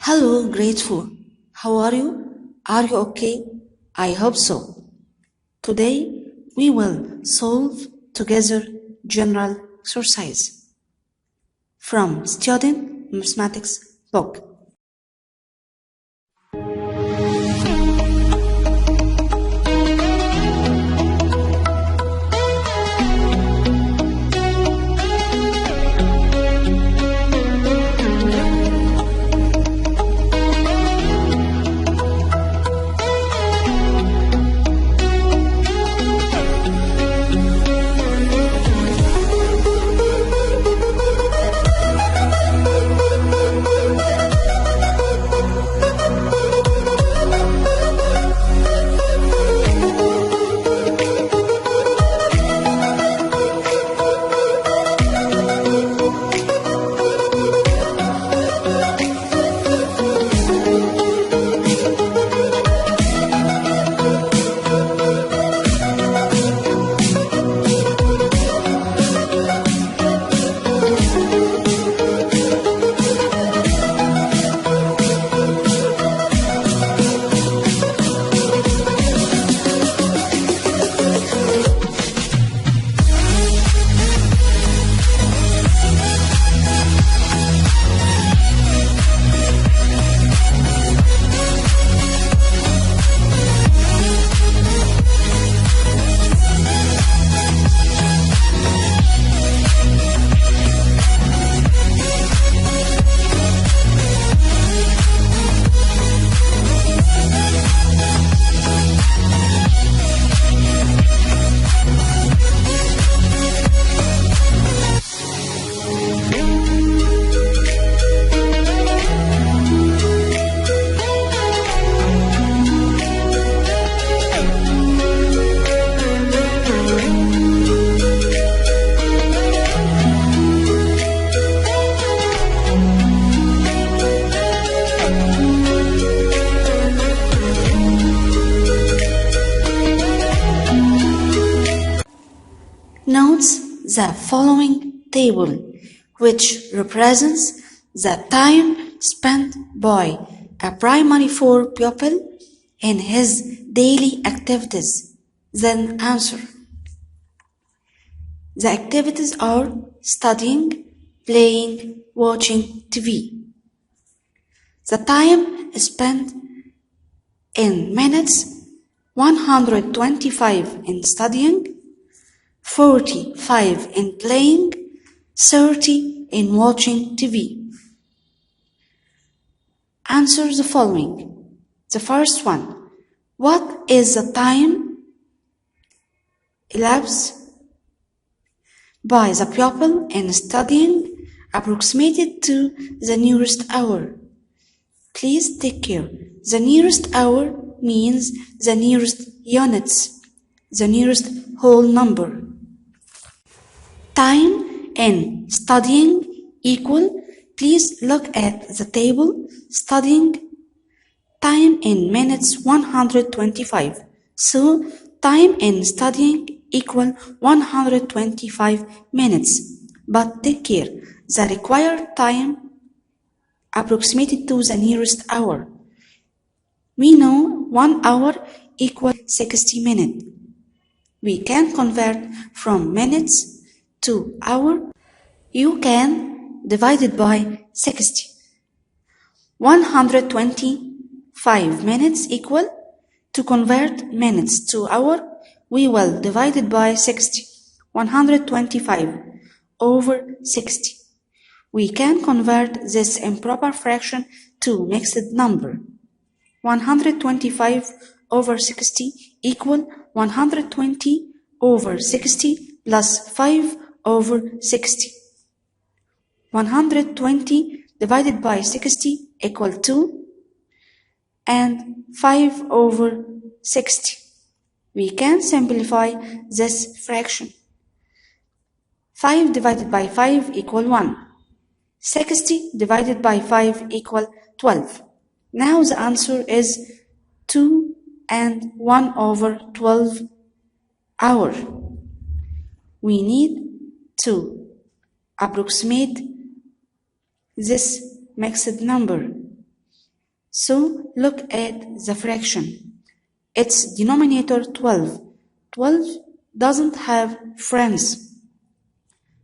Hello, grateful. How are you? Are you okay? I hope so. Today we will solve together general exercise from Student Mathematics book. Notes the following table, which represents the time spent by a primary 4 pupil in his daily activities. Then answer. The activities are studying, playing, watching TV. The time spent in minutes: 125 in studying, 45 in playing, 30 in watching TV. Answer the following. The first one. What is the time elapsed by the pupil in studying approximated to the nearest hour? Please take care. The nearest hour means the nearest units, the nearest whole number. Time in studying equal, please look at the table, studying, time in minutes 125. So, time in studying equal 125 minutes. But take care, the required time approximated to the nearest hour. We know 1 hour equals 60 minutes. We can convert from minutes to hour. You can divide it by 60. 125 minutes equal, to convert minutes to hour, we will divide it by 60. 125 over 60. We can convert this improper fraction to mixed number. 125 over 60 equal 120 over 60 plus 5 over 60. 120 divided by 60 equal 2 and 5 over 60. We can simplify this fraction. 5 divided by 5 equal 1. 60 divided by 5 equal 12. Now the answer is 2 and 1 over 12 hour. We need to approximate this mixed number. So look at the fraction. Its denominator 12. 12 doesn't have friends.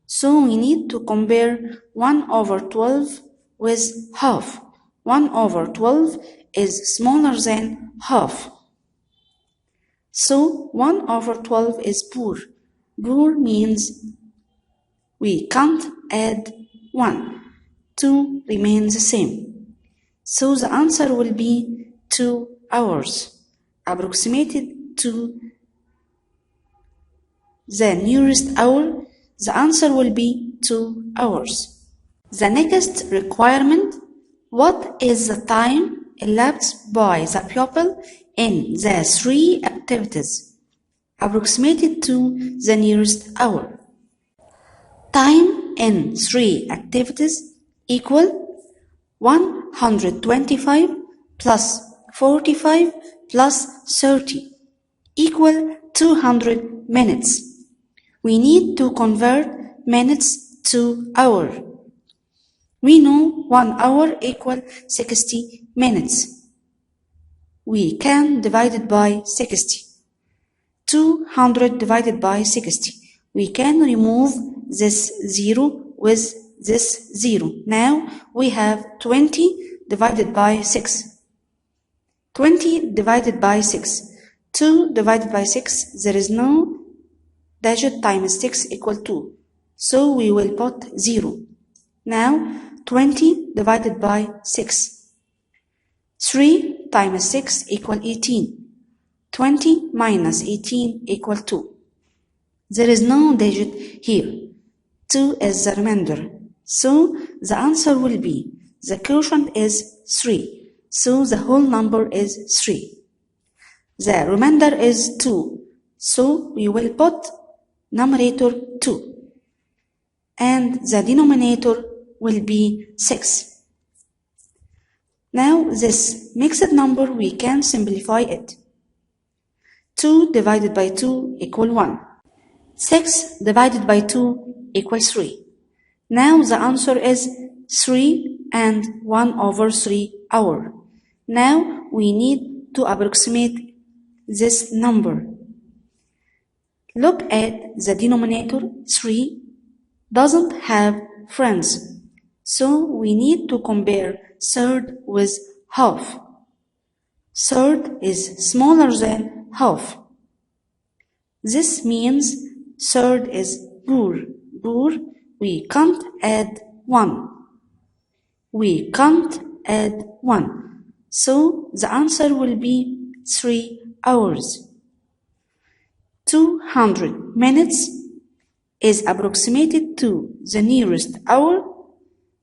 So we need to compare 1 over 12 with half. 1 over 12 is smaller than half. So 1 over 12 is poor. Poor means we can't add 1. 2 remains the same. So the answer will be 2 hours, approximated to the nearest hour. The answer will be 2 hours. The next requirement: what is the time elapsed by the pupil in the 3 activities, approximated to the nearest hour? Time in 3 activities equal 125 plus 45 plus 30 equal 200 minutes. We need to convert minutes to hour. We know 1 hour equal 60 minutes. We can divide it by 60. 200 divided by 60. We can remove this 0 with this 0. Now we have 20 divided by 6. 20 divided by 6. 2 divided by 6, there is no digit times 6 equal 2. So we will put 0. Now 20 divided by 6. 3 times 6 equal 18. 20 minus 18 equal 2. There is no digit here. 2 is the remainder. So the answer will be, the quotient is 3. So the whole number is 3. The remainder is 2. So we will put numerator 2. And the denominator will be 6. Now this mixed number, we can simplify it. 2 divided by 2 equal 1. 6 divided by 2 equals 3. Now the answer is 3 and 1 over 3 hour. Now we need to approximate this number. Look at the denominator. 3 doesn't have friends. So we need to compare third with half. Third is smaller than half. This means third is poor. Poor, we can't add 1. We can't add 1. So the answer will be 3 hours. 200 minutes is approximated to the nearest hour,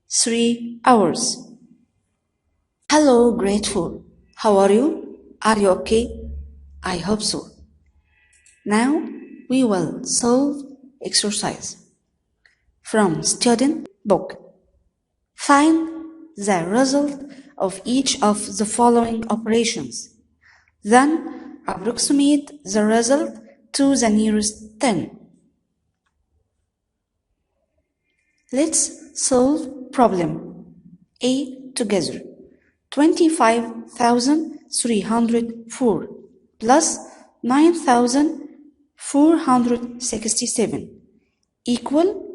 3 hours. Hello, grade 4. How are you? Are you okay? I hope so. Now we will solve exercise from student book. Find the result of each of the following operations. Then approximate the result to the nearest 10. Let's solve problem A together. 25,304 plus 9,467 equal,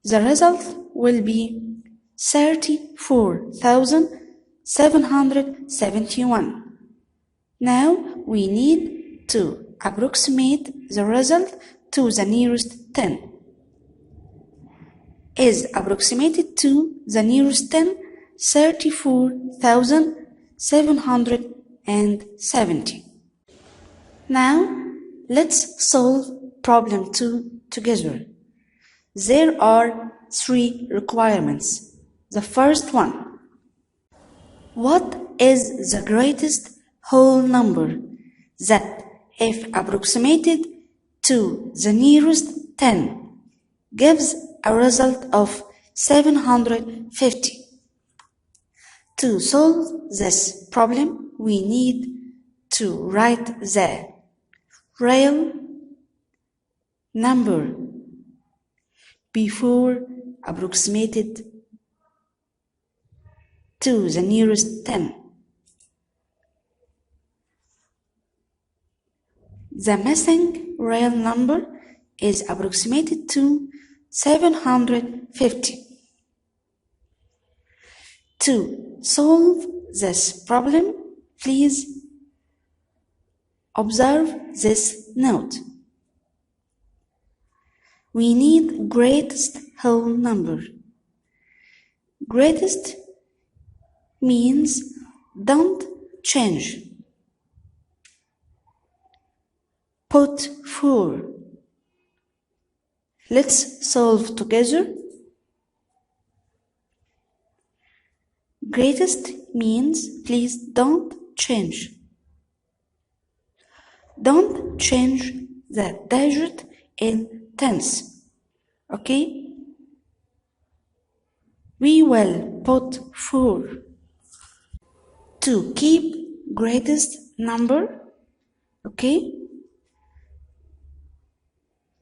the result will be 34,771. Now we need to approximate the result to the nearest 10. Is approximated to the nearest 10 34,770. Now let's solve problem 2 together. There are 3 requirements. The first one: what is the greatest whole number that, if approximated to the nearest 10, gives a result of 750? To solve this problem, we need to write the real number before approximated to the nearest 10. The missing real number is approximated to 750. To solve this problem, please observe this note. We need greatest whole number. Greatest means don't change. Put 4. Let's solve together. Greatest means please don't change. Don't change the digit in tens. Okay? We will put 4. To keep greatest number, okay?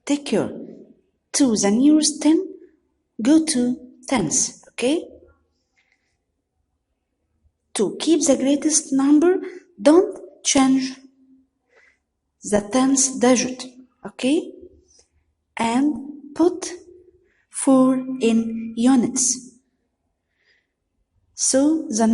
Take care. To the nearest 10, go to tens, okay? To keep the greatest number, don't change the tens digit, okay? And put 4 in units. So the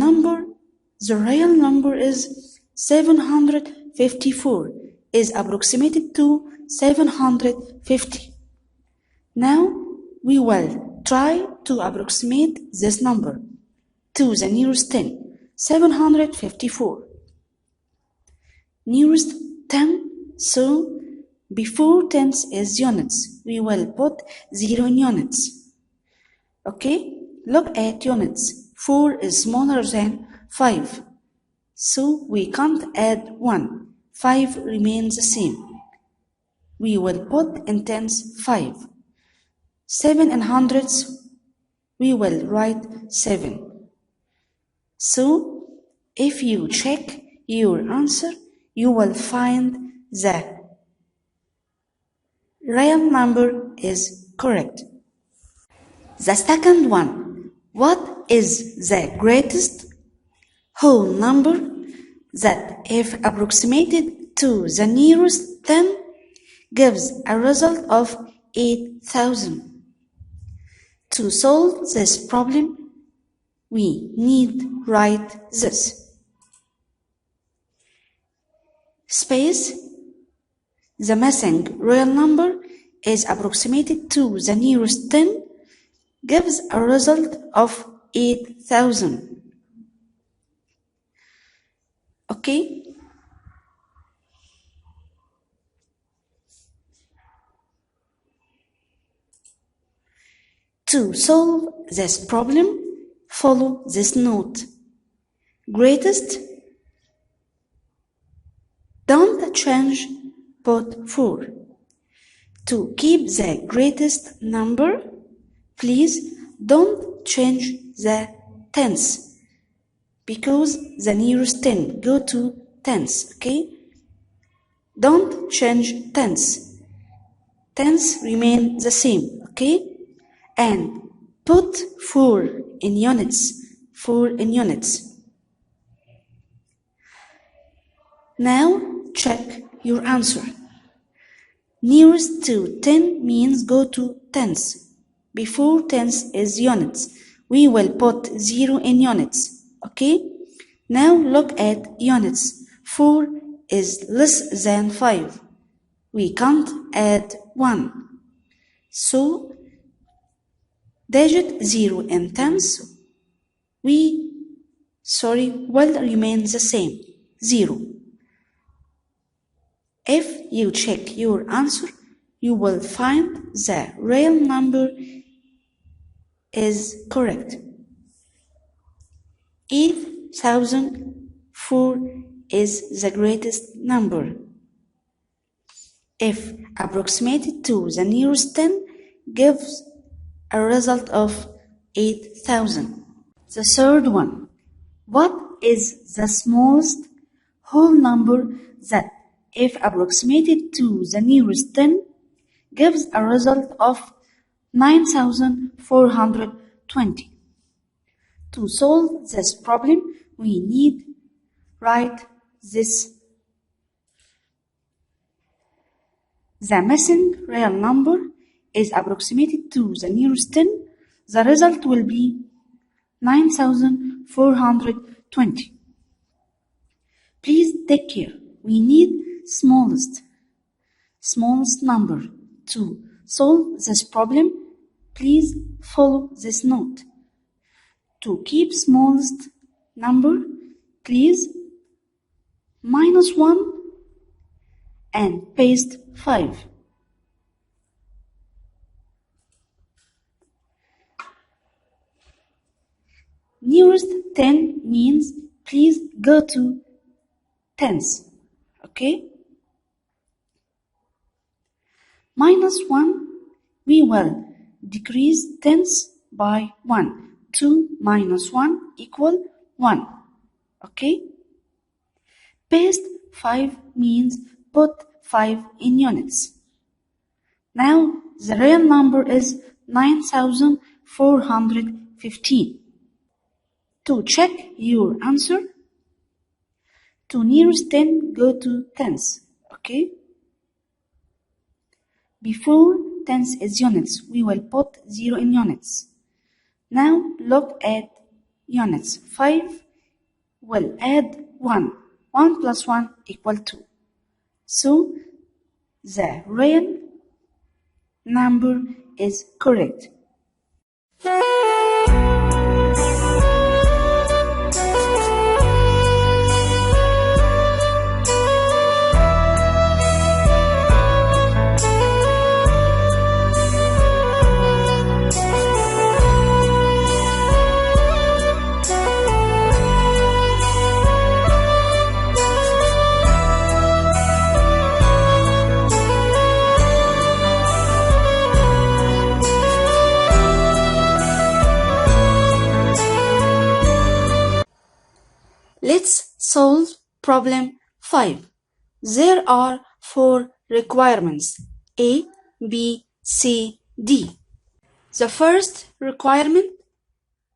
real number is 754, is approximated to 750. Now we will try to approximate this number to the nearest 10, 754. Nearest 10, so before tens is units, we will put 0 in units. Okay, look at units. 4 is smaller than 5, so we can't add 1. 5 remains the same. We will put in tens 5. 7 in hundreds, we will write 7. So, if you check your answer, you will find the real number is correct. The second one, what is the greatest whole number that, if approximated to the nearest 10, gives a result of 8,000? To solve this problem, we need write this. Space. The missing real number is approximated to the nearest 10, gives a result of 8,000. Okay? To solve this problem, follow this note. Greatest, don't change, put 4. To keep the greatest number, please don't change the tens, because the nearest 10 go to tens, okay? Don't change tens. Tens remain the same, okay? And put 4 in units. 4 in units. Now check your answer. Nearest to 10 means go to tens. Before tens is units. We will put 0 in units. Okay? Now look at units. 4 is less than 5. We can't add 1. So, digit 0 in tens will remain the same. 0. If you check your answer, you will find the real number is correct. 8,004 is the greatest number. If approximated to the nearest 10, gives a result of 8,000. The third one. What is the smallest whole number that, if approximated to the nearest 10, gives a result of 9,420. To solve this problem, we need write this. the missing real number is approximated to the nearest 10, the result will be 9420. Please take care. We need smallest number to solve this problem. Please follow this note. To keep smallest number, please -1 and paste 5. Nearest 10 means please go to tens, okay? -1, we will decrease tens by 1. 2 minus 1 equal 1, okay? Paste 5 means put 5 in units. Now the real number is 9415. To check your answer, to nearest 10 go to tens, okay? Before tens is units, we will put 0 in units. Now look at units. 5 will add 1. 1 plus 1 equal 2. So the real number is correct. Let's solve problem 5. There are 4 requirements: A, B, C, D. The first requirement: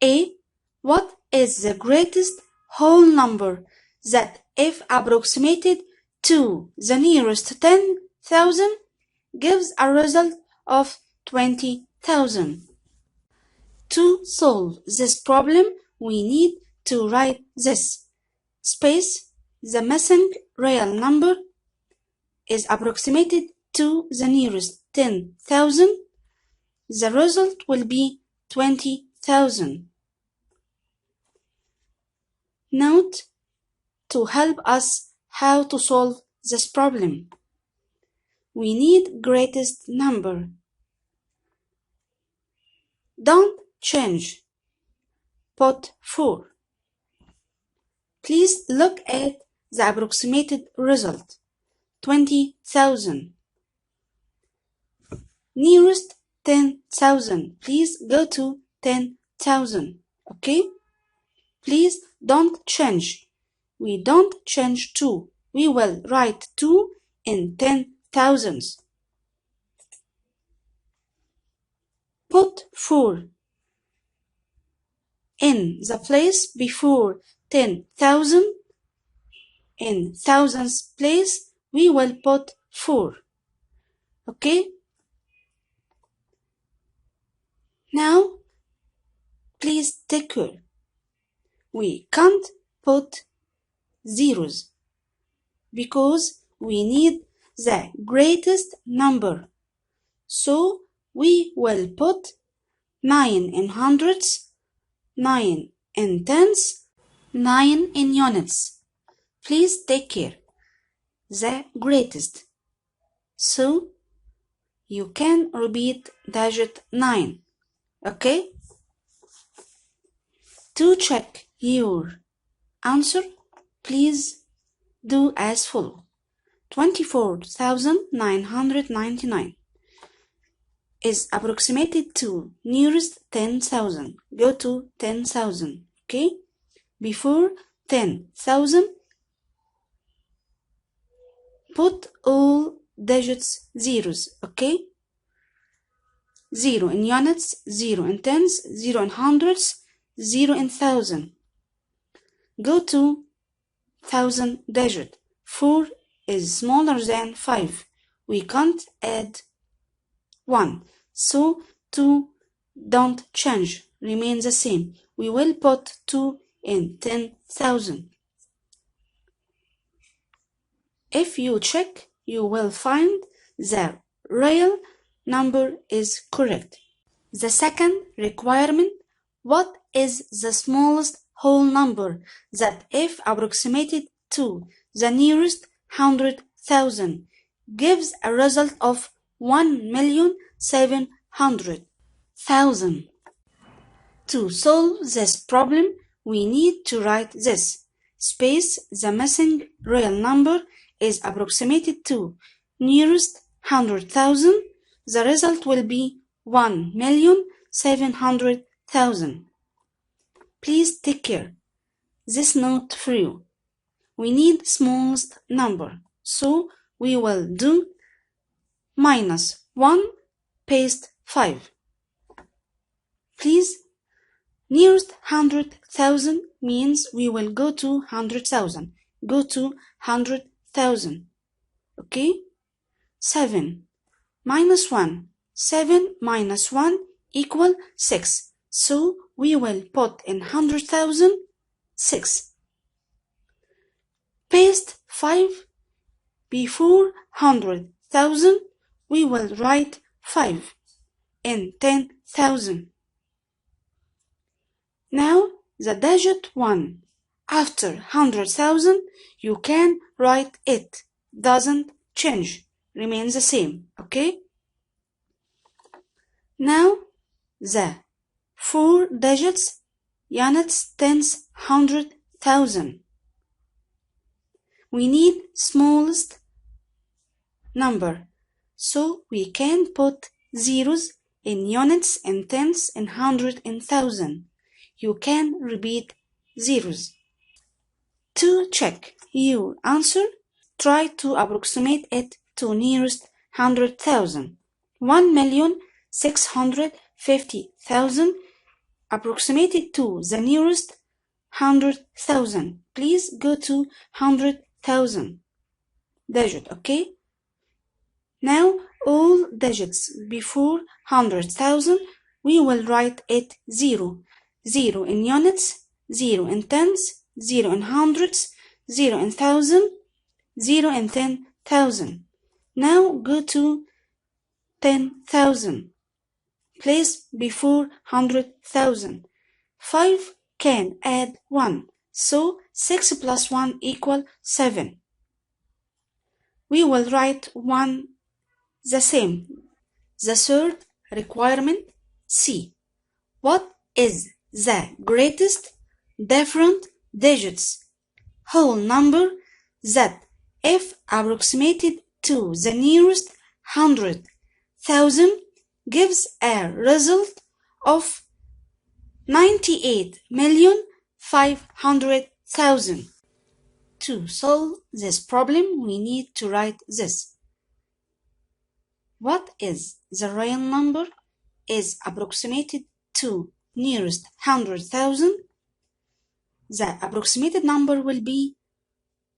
A. What is the greatest whole number that, if approximated to the nearest 10,000, gives a result of 20,000? To solve this problem, we need to write this. Space, the missing real number is approximated to the nearest 10,000. The result will be 20,000. Note to help us how to solve this problem. We need greatest number. Don't change. Put 4. Please look at the approximated result, 20,000. Nearest 10,000. Please go to 10,000. Okay? Please don't change. We don't change 2. We will write 2 in 10,000s. Put 4 in the place before 10,000. In thousands place, we will put 4. Okay? Now, please take care. We can't put zeros because we need the greatest number. So, we will put 9 in hundreds, 9 in tens, 9 in units. Please take care. The greatest. So, you can repeat digit 9. Okay? To check your answer, please do as follow. 24,999 is approximated to nearest 10,000. Go to 10,000. Okay? Before 10,000, put all digits zeros. Okay? 0 in units, 0 in tens, 0 in hundreds, 0 in thousand. Go to thousand digit. 4 is smaller than 5. we can't add 1. So 2 don't change, remain the same. We will put 2 in 10,000. If you check, you will find the real number is correct. The second requirement, what is the smallest whole number that if approximated to the nearest 100,000 gives a result of 1,700,000. To solve this problem, we need to write this. Space, the missing real number is approximated to nearest 100,000. The result will be 1,700,000. Please take care. This note for you. We need smallest number, so we will do -1 paste 5. Please, nearest 100,000 means we will go to 100,000. Go to 100,000. Okay? 7 minus 1. 7 minus 1 equal 6. So we will put in 100,000 6. Paste 5 before 100,000. We will write 5 in 10,000. Now the digit 1 after 100,000, you can write it. Doesn't change, remains the same. Okay? Now the 4 digits, units, tens, 100,000. We need smallest number, so we can put zeros in units and tens and hundred and thousand. You can repeat zeros. To check your answer, try to approximate it to nearest 100,000. 1,650,000 approximated to the nearest 100,000. Please go to 100,000 digit, okay? Now all digits before 100,000, we will write it 0. 0 in units, 0 in tens, 0 in hundreds, 0 in thousand, 0 in 10,000. Now go to 10,000. Place before 100,000. 5 can add 1, so 6 plus 1 equal 7. We will write 1 the same. The third requirement, C. What is the greatest different digits whole number that if approximated to the nearest 100,000 gives a result of 98,500,000. To solve this problem, we need to write this. What is the real number is approximated to nearest 100,000? The approximated number will be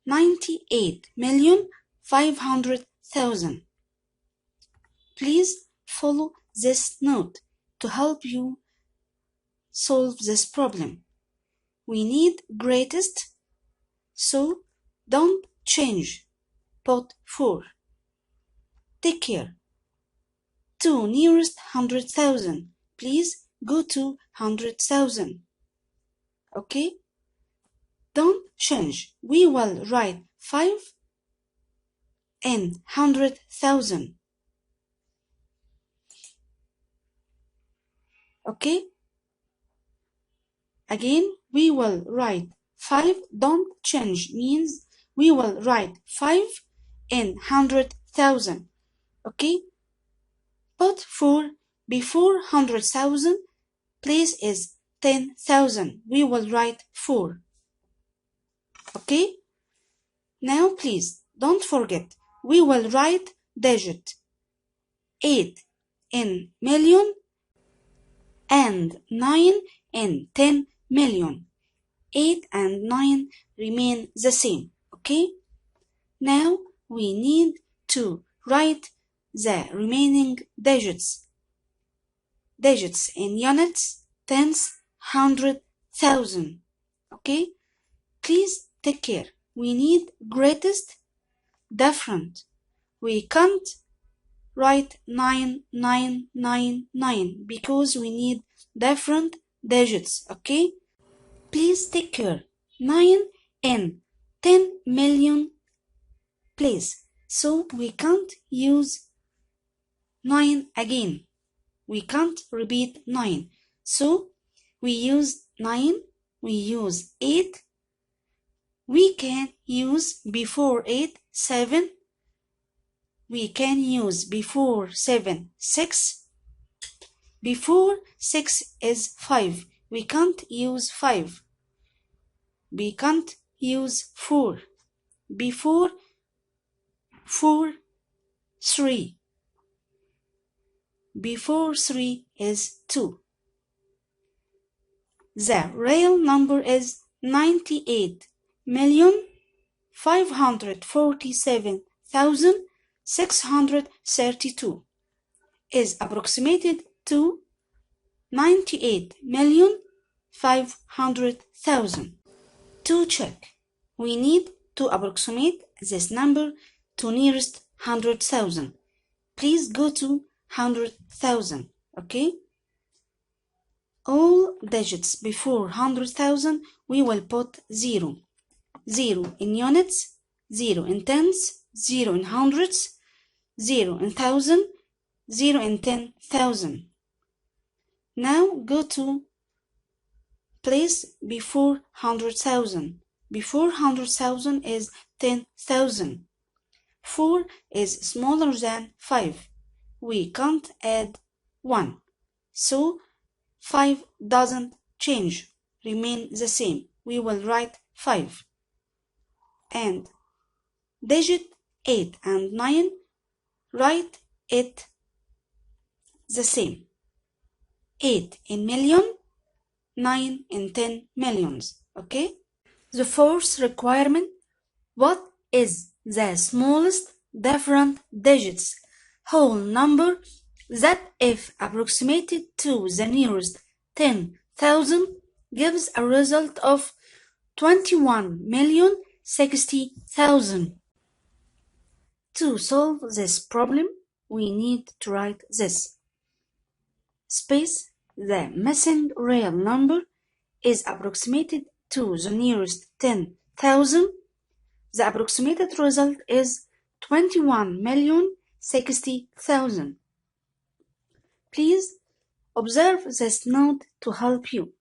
98,500,000. Please follow this note to help you solve this problem. We need greatest, so don't change. Put 4. Take care. To nearest 100,000. Please go to 100,000. Okay? Don't change. We will write 5 and 100,000. Okay? Again, we will write 5. Don't change means we will write 5 and 100,000. Okay? Put 4 before 100,000. Place is 10,000. We will write 4. Okay? Now please don't forget, we will write digit 8 in million and 9 in 10 million. 8 and 9 remain the same. Okay? Now we need to write the remaining digits in units, tens, hundred, thousand. Okay? Please take care. We need greatest, different. We can't write 9999 because we need different digits. Okay? Please take care. 9 in 10 million place. So we can't use 9 again. We can't repeat 9. So we use 9, we use 8. We can use before 8, 7. We can use before 7, 6. Before 6 is 5. We can't use 5. We can't use 4. Before 4, 3. Before 3 is 2. The real number is 98,547,632 is approximated to 98,500,000. To check, we need to approximate this number to nearest 100,000. Please go to 100,000, okay? All digits before 100,000 we will put 0. 0 in units, 0 in tens, 0 in hundreds, 0 in thousand, 0 in 10,000. Now go to place before 100,000. Before 100,000 is 10,000. 4 is smaller than 5. We can't add 1. So 5 doesn't change, remain the same. We will write 5. And digit 8 and 9, write it the same. 8 in million, 9 in 10 millions. Okay? The fourth requirement, what is the smallest different digits whole number that if approximated to the nearest 10,000 gives a result of 21,060,000. To solve this problem, we need to write this. Space, the missing real number is approximated to the nearest 10,000. The approximated result is 21,060,000. Please observe this note to help you.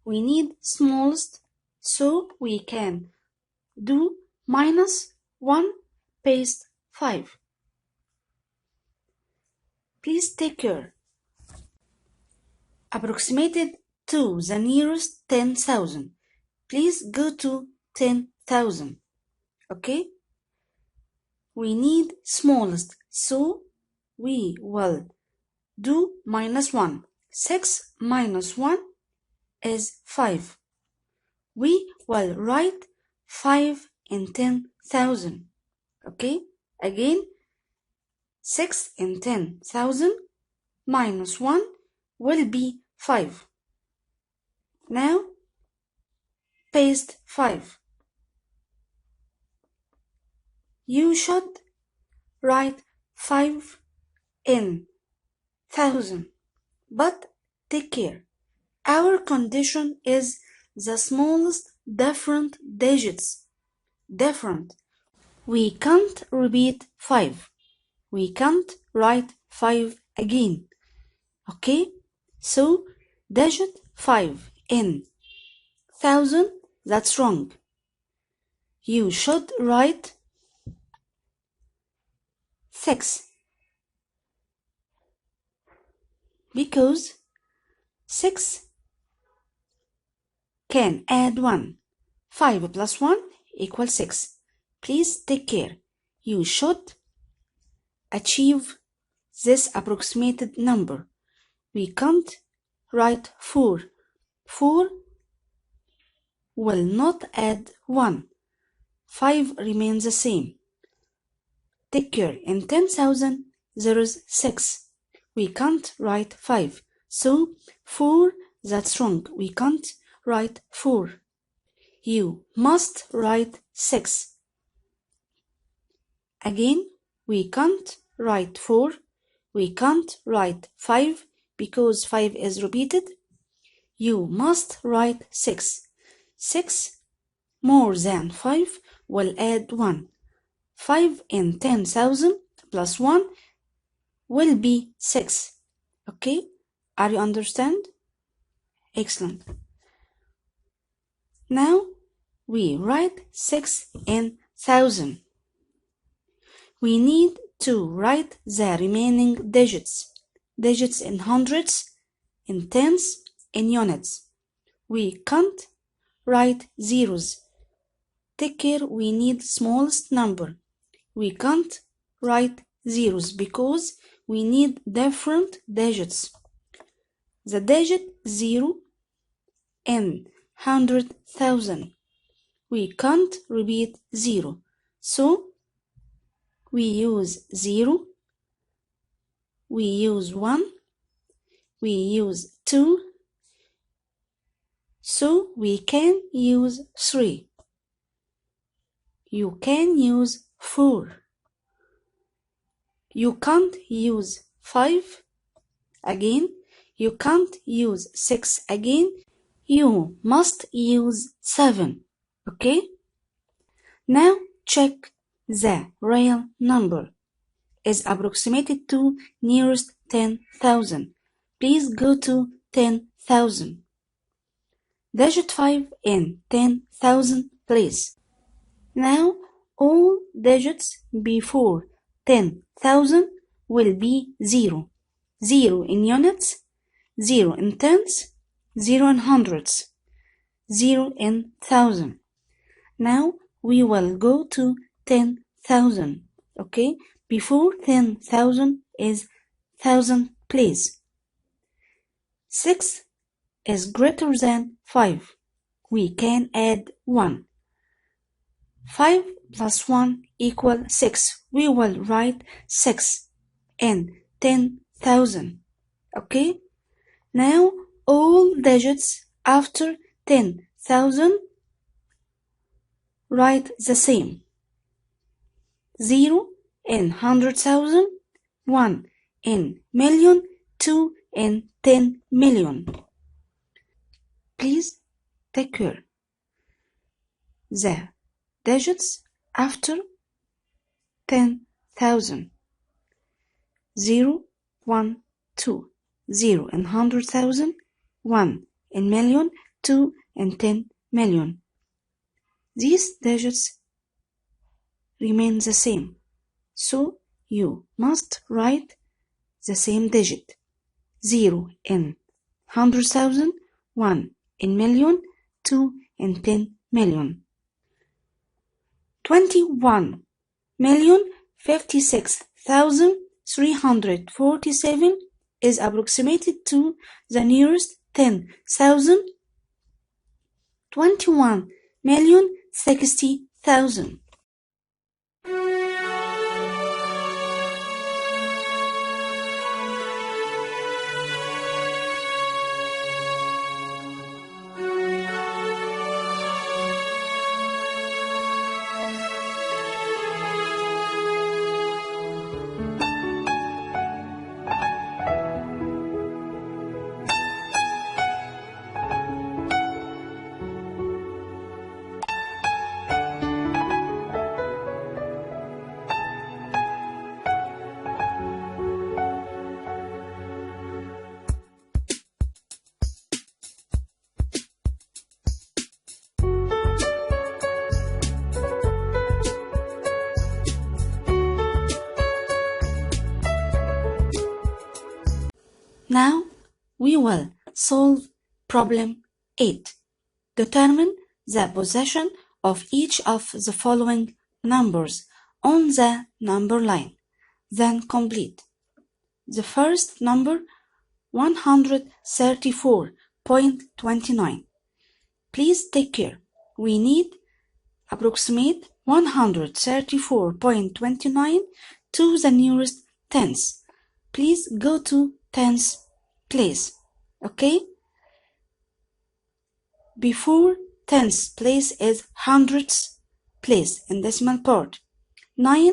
We need smallest, so we can do -1 paste 5. Please take care. Approximated to the nearest 10,000. Please go to 10,000. Okay? We need smallest, so we will do -1. 6 minus 1 is 5. We will write 5 in 10,000. Okay? Again, 6 in 10,000 minus 1 will be 5. Now, paste 5. You should write 5 in 1,000, but take care. Our condition is the smallest different digits. Different. We can't repeat 5. We can't write 5 again. Okay? So, digit 5 in 1,000, that's wrong. You should write 6. Because 6 can add 1. 5 plus 1 equals 6. Please take care. You should achieve this approximated number. We can't write 4. 4 will not add 1. 5 remains the same. take care. In 10,000 there is 6. We can't write 5. So 4, that's wrong. We can't write 4. You must write 6. Again, we can't write 4. We can't write 5 because 5 is repeated. You must write 6. 6 more than 5 will add 1. 5 in 10,000 plus 1 will be 6. Okay? Are you understand? Excellent. Now we write 6 in 1,000. We need to write the remaining digits. Digits in hundreds, in tens, in units. We can't write zeros. Take care, we need smallest number. We can't write zeros because we need different digits. The digit 0 in 100,000. We can't repeat 0. So we use 0, we use 1, we use 2, so we can use 3. You can use 4. You can't use 5 again. You can't use 6 again. You must use 7. Okay? Now check the real number is approximated to nearest 10,000. Please go to 10,000. Digit 5 in 10,000 place. Now all digits before 10,000 will be 0. 0 in units, 0 in tens, 0 in hundreds, 0 in thousand. Now we will go to 10,000. Okay? Before 10,000 is 1,000 place. 6 is greater than 5. We can add 1. 5 plus 1 equal 6. We will write 6 in 10,000. Okay? Now all digits after 10,000 write the same. 0 in 100,000, 1 in million, 2 in 10 million. Please take care. The digits after 10,000. 0, 1, 2. 0 in 100,000, 1 in million, 2 in 10 million. These digits remain the same, so you must write the same digit. 0 in 100,000, 1 in million, 2 in 10 million. 21,056,347 is approximated to the nearest 10,000. 21,060,000. Now we will solve problem 8. Determine the position of each of the following numbers on the number line, then complete. The first number 134.29. Please take care. We need approximate 134.29 to the nearest tens. Please go to tens place. Okay? Before tens place is hundreds place in decimal part. 9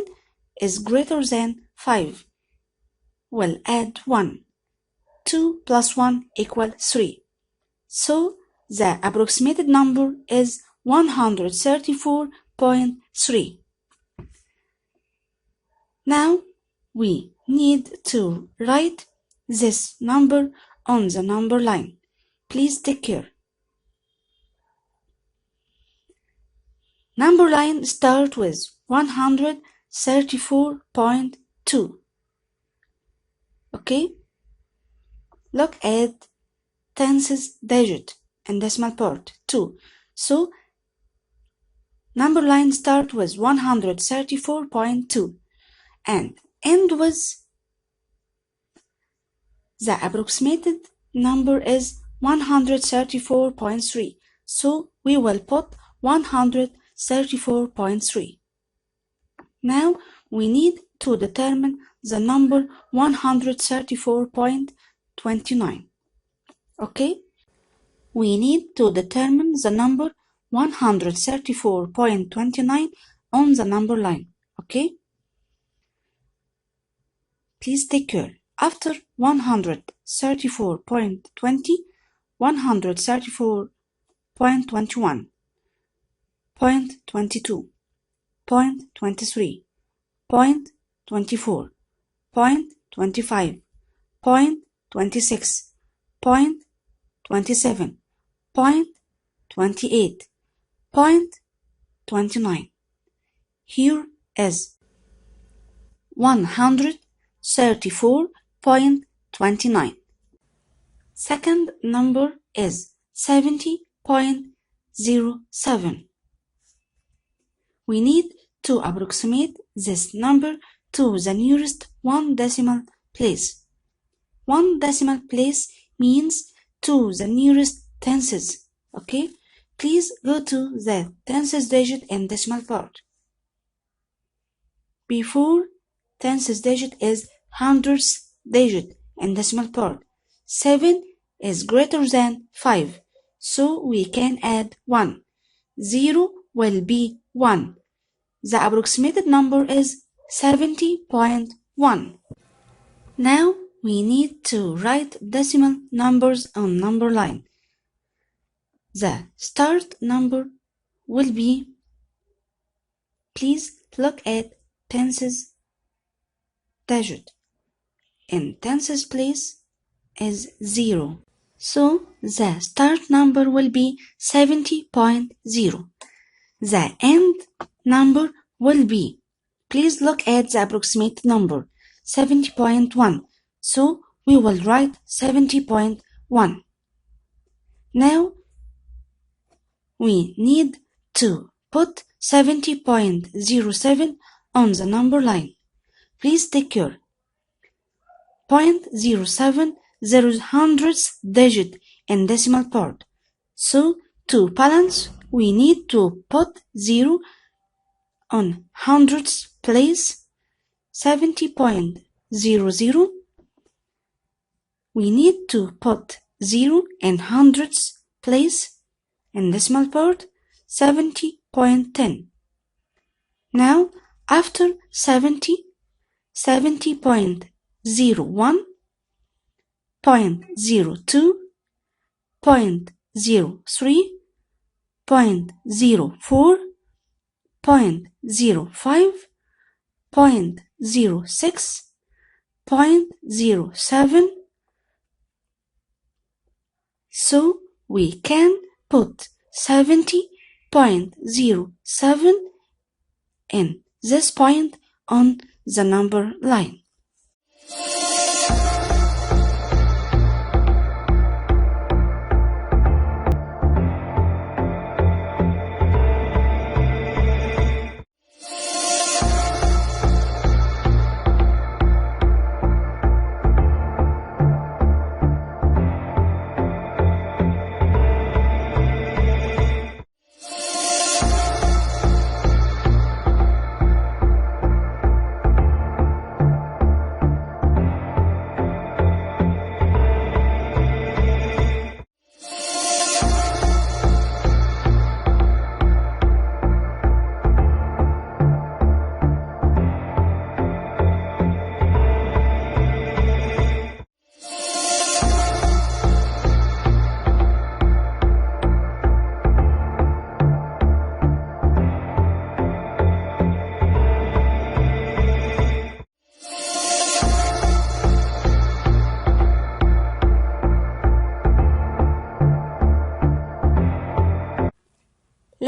is greater than 5. We'll add 1. 2 plus 1 equal 3. So the approximated number is 134.3. Now we need to write this number on the number line. Please take care. Number line start with 134.2. Okay? Look at tens digit and decimal part 2. So number line start with 134.2 and end with the approximated number is 134.3. So we will put 134.3. Now we need to determine the number 134.29. Okay? We need to determine the number 134.29 on the number line. Okay? Please take care. After 134.20, 134.21, 0.22, 0.23, 0.24, 0.25, 0.26, 0.27, 0.28, 0.29. Here is 134.29. Second number is 70.07. We need to approximate this number to the nearest one decimal place. One decimal place means to the nearest tenses. Okay? Please go to the tenses digit and decimal part. Before tenses digit is hundredths digit and decimal part. 7 is greater than 5, so we can add 1. 0 will be 1. The approximated number is 70.1. Now we need to write decimal numbers on number line. The start number will be, please look at tenses digit. In tenses place is 0. So the start number will be 70.0. The end number will be, please look at the approximate number, 70.1. So we will write 70.1. Now we need to put 70.07 on the number line. Please take care. 0.07 there is hundredths digit in decimal part. So to balance, we need to put 0 on hundredths place. 70.00. We need to put 0 in hundredths place in decimal part. 70.10. Now after 70, 70.01, 0.02, 0.03, 0.04, 0.05, 0.06, 0.07. So we can put 70.07 in this point on the number line.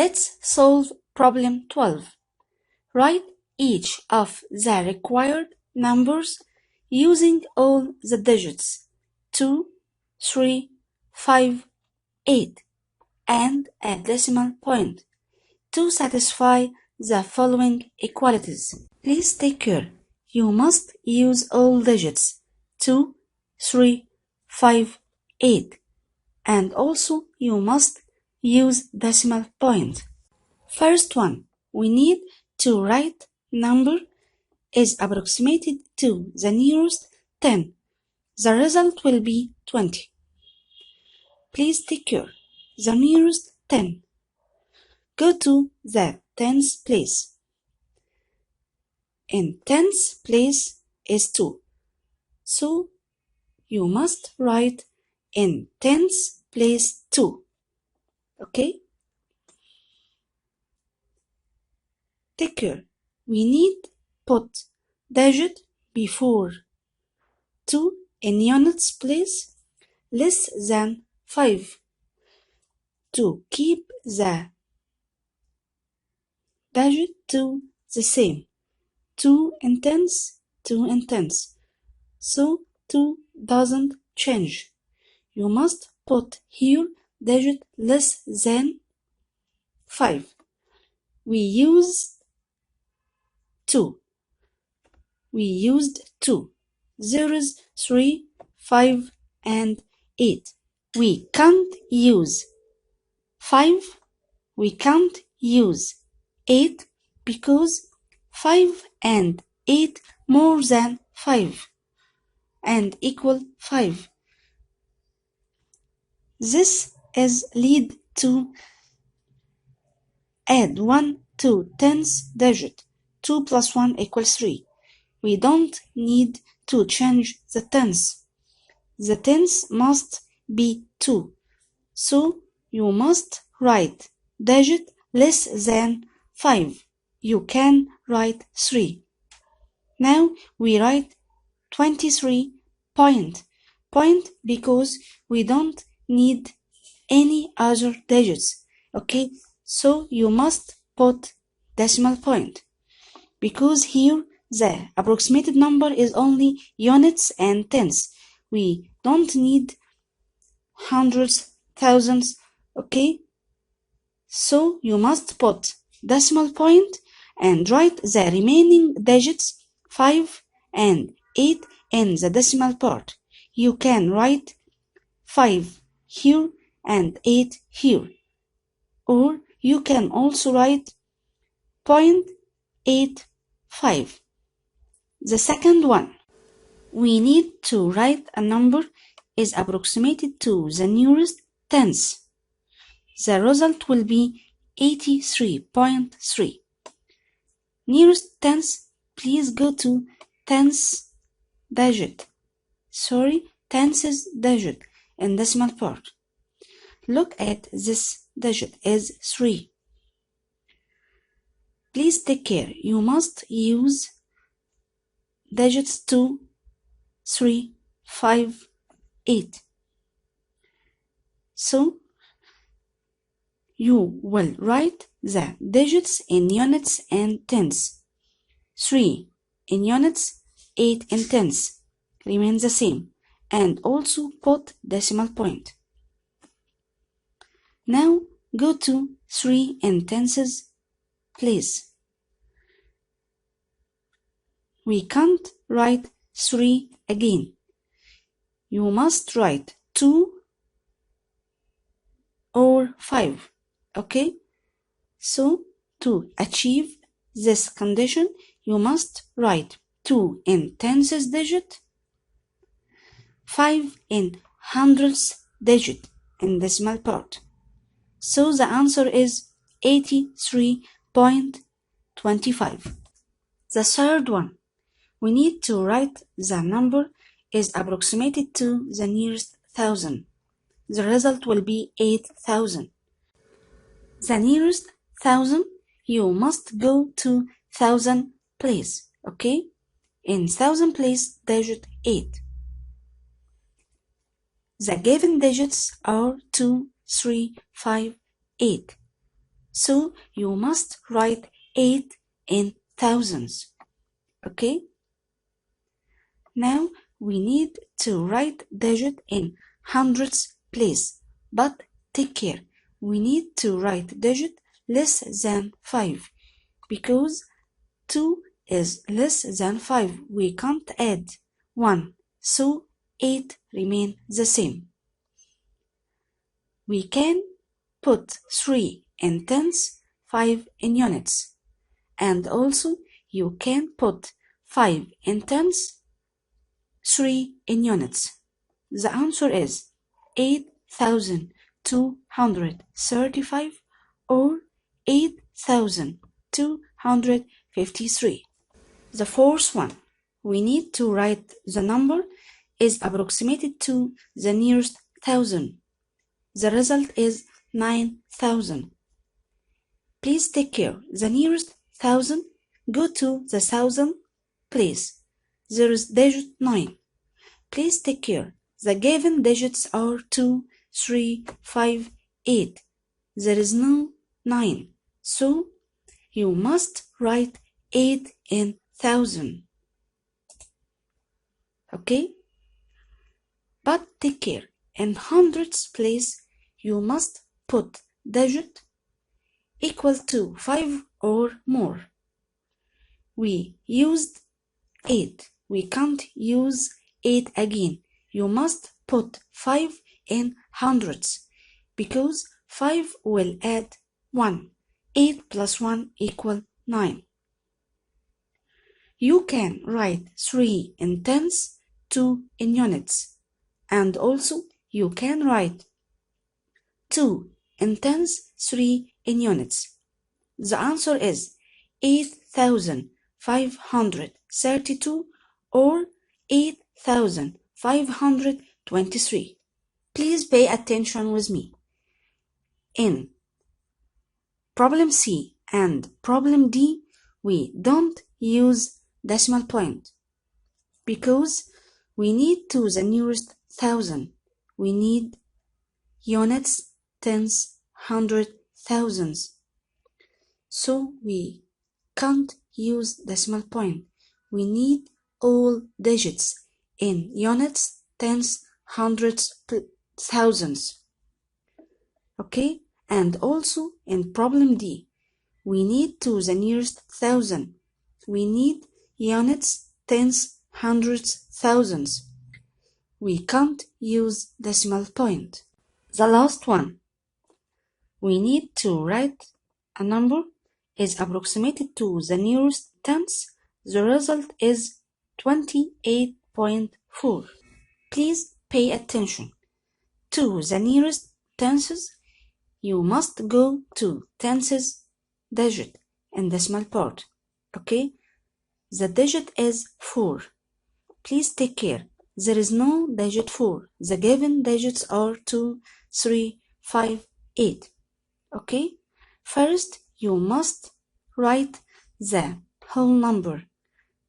Let's solve problem 12. Write each of the required numbers using all the digits 2, 3, 5, 8 and a decimal point to satisfy the following equalities. Please take care. You must use all digits 2, 3, 5, 8 and also you must use decimal point. First one, we need to write number is approximated to the nearest 10. The result will be 20. Please take care. The nearest 10. Go to the tens place. In tens place is 2. So you must write in tens place 2. Okay? Take care. We need put digit before 2 in units place less than 5 to keep the digit to the same. 2 in tens, 2 in tens. So 2 doesn't change. You must put here digit less than 5. We used 2. We used 2. Zeros 3, 5 and 8. We can't use 5. We can't use 8 because 5 and 8 more than 5 and equal 5. This is lead to add 1 to tens digit. 2 plus 1 equals 3. We don't need to change the tens. The tens must be 2. So you must write digit less than 5. You can write 3. Now we write 23 point because we don't need any other digits. Okay, so you must put decimal point because here the approximated number is only units and tens. We don't need hundreds, thousands. Okay, so you must put decimal point and write the remaining digits 5 and 8 in the decimal part. You can write 5 here and 8 here, or you can also write 0.85. The second one, we need to write a number is approximated to the nearest tens. The result will be 83.3. Nearest tens, please go to tens digit. Tens digit in decimal part. Look at this digit is 3. Please take care. You must use digits 2, 3, 5, 8. So you will write the digits in units and tens. 3 in units, 8 in tens. Remain the same. And also put decimal point. Now go to 3 in tenses place. We can't write 3 again. You must write 2 or 5. Okay? So to achieve this condition, you must write 2 in tenses digit, 5 in hundreds digit in decimal part. So the answer is 83.25. The third one, we need to write the number is approximated to the nearest 1,000. The result will be 8,000. The nearest 1,000, you must go to 1,000 place, okay? In 1,000 place, digit 8. The given digits are 2, 3, 5, 8. So you must write 8 in thousands. Okay? Now we need to write digit in hundreds place, but take care. We need to write digit less than 5 because 2 is less than 5. We can't add 1, so 8 remain the same. We can put 3 in tens, 5 in units, and also you can put 5 in tens, 3 in units. The answer is 8,235 or 8,253. The fourth one, we need to write the number is approximated to the nearest thousand. The result is 9,000. Please take care. The nearest thousand, go to the thousand place. There is digit 9. Please take care. The given digits are 2, 3, 5, 8. There is no 9. So you must write 8 in thousand. Okay? But take care. In hundreds place, you must put digit equal to 5 or more. We used 8. We can't use 8 again. You must put 5 in hundreds because 5 will add 1. 8 plus 1 equal 9. You can write 3 in tens, 2 in units, and also you can write 2 in tens, 3 in units. The answer is 8,532 or 8,523. Please pay attention with me. In problem C and problem D, we don't use decimal point because we need to the nearest thousand. We need units, tens, hundred, thousands. So we can't use decimal point. We need all digits in units, tens, hundreds, thousands. Okay? And also in problem D, we need to the nearest thousand. We need units, tens, hundreds, thousands. We can't use decimal point. The last one, we need to write a number is approximated to the nearest tens. The result is 28.4. Please pay attention. To the nearest tenses, you must go to tenses digit in decimal part. Okay? The digit is 4. Please take care. There is no digit 4. The given digits are 2, 3, 5, 8. Okay? First, you must write the whole number,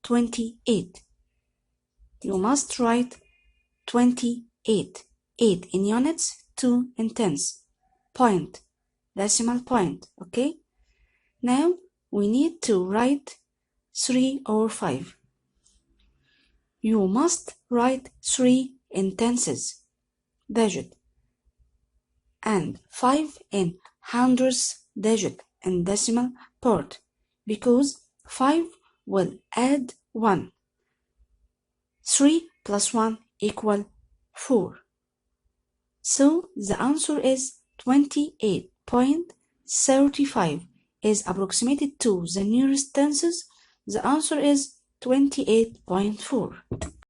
28. You must write 28. 8 in units, 2 in tens. Point, decimal point. Okay? Now, we need to write 3 or 5. You must write 3 in tenses, digit, and 5 in hundreds digit and decimal part, because 5 will add 1. 3 plus 1 equal 4. So the answer is 28.35 is approximated to the nearest tenses. The answer is 28.4.